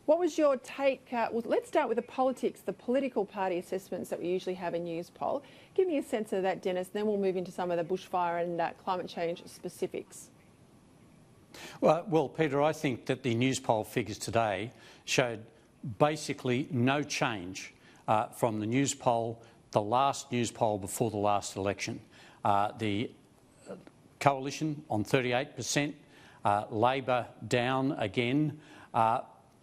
What was your take? Well, let's start with the politics, the political party assessments that we usually have in Newspoll. Give me a sense of that, Dennis, then we'll move into some of the bushfire and climate change specifics. Well, Peter, I think that the Newspoll figures today showed basically no change from the Newspoll, the last Newspoll before the last election. The Coalition on 38%, Labor down again,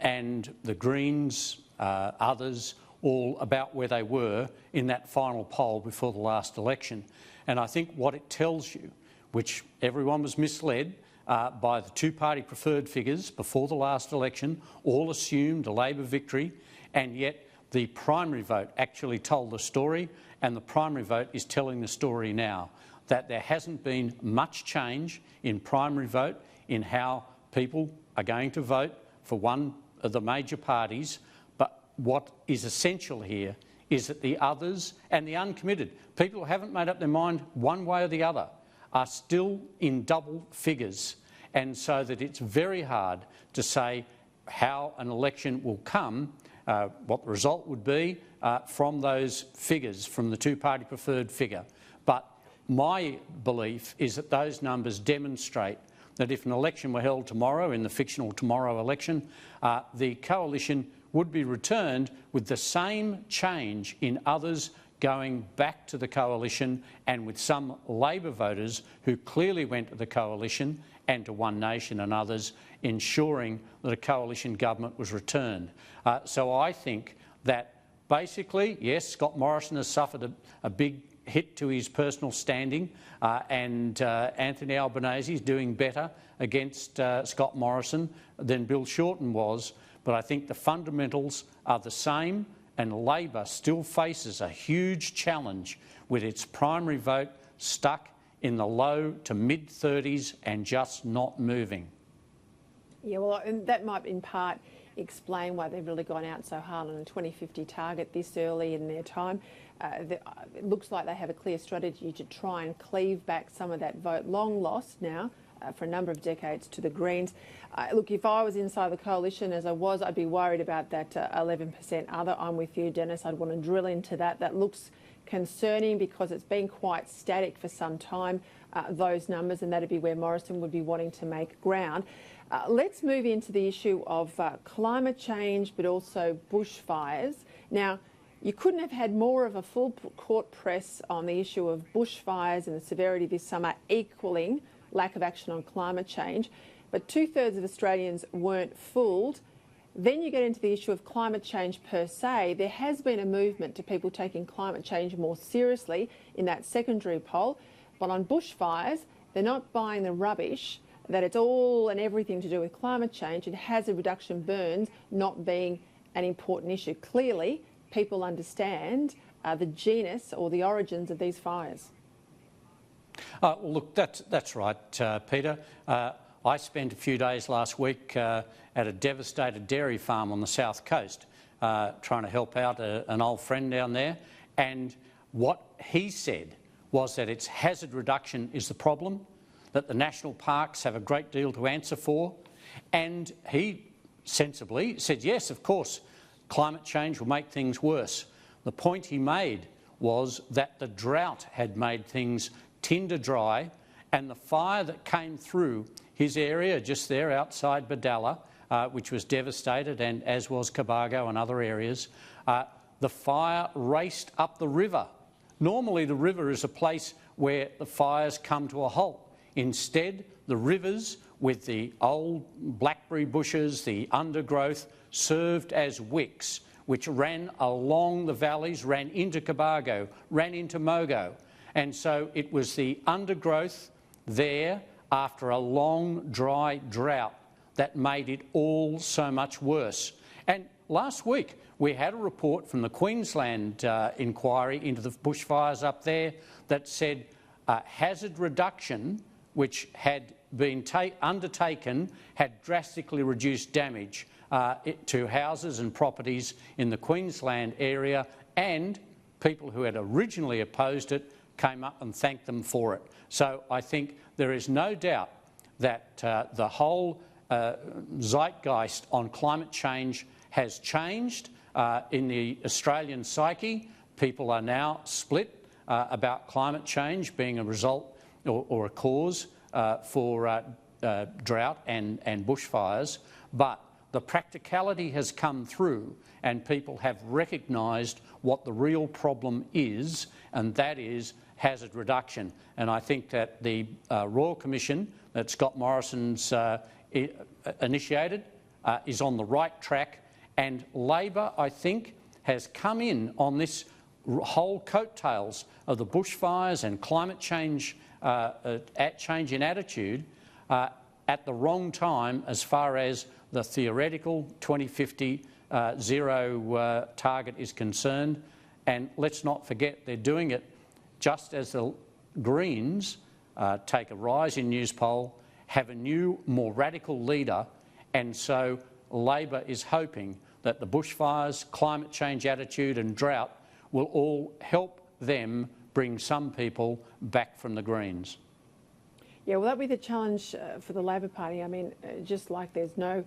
and the Greens, others, all about where they were in that final poll before the last election. And I think what it tells you, which everyone was misled by the two-party preferred figures before the last election, all assumed a Labor victory, and yet the primary vote actually told the story, and the primary vote is telling the story now, that there hasn't been much change in primary vote in how people are going to vote for one of the major parties. But what is essential here is that the others and the uncommitted, people who haven't made up their mind one way or the other, are still in double figures. And so that it's very hard to say how an election will come, what the result would be from those figures, from the two-party preferred figure. But my belief is that those numbers demonstrate that if an election were held tomorrow, in the fictional tomorrow election, the coalition would be returned with the same change in others going back to the coalition, and with some Labor voters who clearly went to the coalition and to One Nation and others, ensuring that a coalition government was returned. So I think that basically, yes, Scott Morrison has suffered a big hit to his personal standing, and Anthony Albanese is doing better against Scott Morrison than Bill Shorten was, but I think the fundamentals are the same, and Labor still faces a huge challenge with its primary vote stuck in the low to mid-30s and just not moving. Yeah, well, and that might in part explain why they've really gone out so hard on a 2050 target this early in their time. It looks like they have a clear strategy to try and cleave back some of that vote long lost now for a number of decades to the Greens. Look, if I was inside the coalition as I was, I'd be worried about that 11% other. I'm with you, Dennis. I'd want to drill into that. That looks concerning because it's been quite static for some time, those numbers, and that'd be where Morrison would be wanting to make ground. Let's move into the issue of climate change, but also bushfires. Now, you couldn't have had more of a full court press on the issue of bushfires and the severity this summer equaling lack of action on climate change, but 2/3 of Australians weren't fooled. Then you get into the issue of climate change per se. There has been a movement to people taking climate change more seriously in that secondary poll, but on bushfires, they're not buying the rubbish that it's all and everything to do with climate change and hazard reduction burns not being an important issue. Clearly, people understand the genus or the origins of these fires. Well, look, that's right, Peter. I spent a few days last week at a devastated dairy farm on the south coast, trying to help out an old friend down there. And what he said was that it's hazard reduction is the problem, that the national parks have a great deal to answer for. And he sensibly said, yes, of course, climate change will make things worse. The point he made was that the drought had made things tinder dry, and the fire that came through his area just there outside Badalla, which was devastated, and as was Cobargo and other areas, the fire raced up the river. Normally the river is a place where the fires come to a halt. Instead, the rivers with the old blackberry bushes, the undergrowth, served as wicks, which ran along the valleys, ran into Cobargo, ran into Mogo. And so it was the undergrowth there after a long, dry drought that made it all so much worse. And last week we had a report from the Queensland inquiry into the bushfires up there that said hazard reduction, which had been undertaken, had drastically reduced damage to houses and properties in the Queensland area, and people who had originally opposed it came up and thanked them for it. So I think there is no doubt that the whole zeitgeist on climate change has changed in the Australian psyche. People are now split about climate change being a result or a cause for drought and bushfires, but the practicality has come through and people have recognised what the real problem is, and that is hazard reduction. And I think that the Royal Commission that Scott Morrison's initiated is on the right track, and Labor, I think, has come in on this whole coattails of the bushfires and climate change, change in attitude at the wrong time as far as the theoretical 2050 zero target is concerned. And let's not forget, they're doing it just as the Greens take a rise in Newspoll, have a new, more radical leader, and so Labor is hoping that the bushfires, climate change attitude and drought will all help them bring some people back from the Greens. Yeah, well, that'll be the challenge for the Labor Party. I mean, just like there's no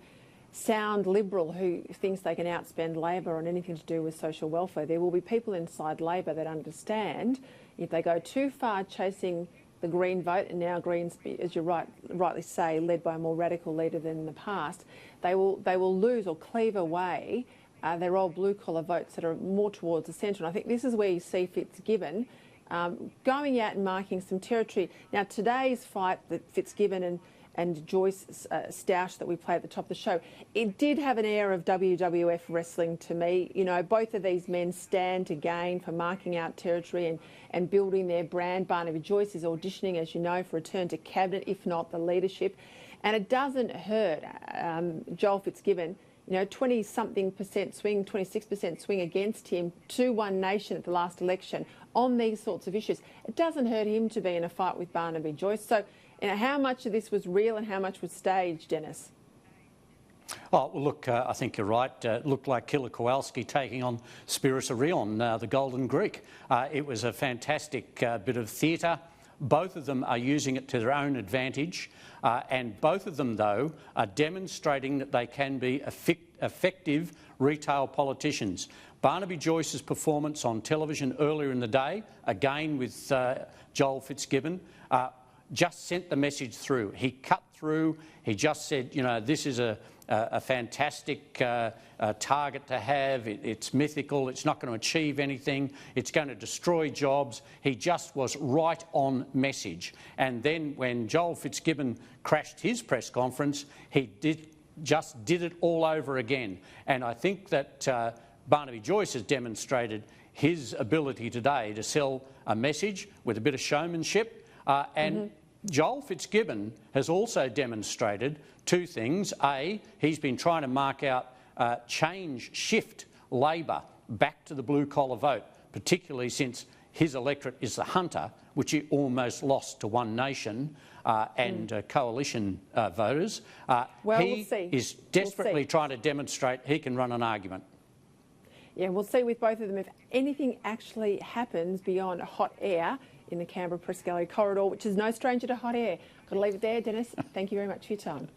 sound Liberal who thinks they can outspend Labor on anything to do with social welfare, there will be people inside Labor that understand if they go too far chasing the Green vote, and now Greens, as you rightly say, led by a more radical leader than in the past, they will lose or cleave away their old blue-collar votes that are more towards the centre. And I think this is where you see Fitzgibbon going out and marking some territory. Now, today's fight that Fitzgibbon and Joyce stoush that we played at the top of the show, it did have an air of WWF wrestling to me. You know, both of these men stand to gain for marking out territory and building their brand. Barnaby Joyce is auditioning, as you know, for a return to cabinet, if not the leadership. And it doesn't hurt Joel Fitzgibbon, you know, 20-something% swing, 26% swing against him to One Nation at the last election on these sorts of issues. It doesn't hurt him to be in a fight with Barnaby Joyce. So, you know, how much of this was real and how much was staged, Dennis? Oh, well, look, I think you're right. It looked like Killer Kowalski taking on Spiros Orion, the Golden Greek. It was a fantastic bit of theatre. Both of them are using it to their own advantage, and both of them, though, are demonstrating that they can be effective retail politicians. Barnaby Joyce's performance on television earlier in the day, again with Joel Fitzgibbon, just sent the message through. He cut through. He just said, you know, this is a fantastic target to have. It's mythical. It's not going to achieve anything. It's going to destroy jobs. He just was right on message. And then when Joel Fitzgibbon crashed his press conference, he just did it all over again. And I think that Barnaby Joyce has demonstrated his ability today to sell a message with a bit of showmanship. Joel Fitzgibbon has also demonstrated two things. A, he's been trying to mark out shift Labor back to the blue-collar vote, particularly since his electorate is the hunter, which he almost lost to One Nation and coalition voters. He is desperately trying to demonstrate he can run an argument. Yeah, we'll see with both of them if anything actually happens beyond hot air in the Canberra Press Gallery corridor, which is no stranger to hot air. Got to leave it there, Dennis. Thank you very much for your time.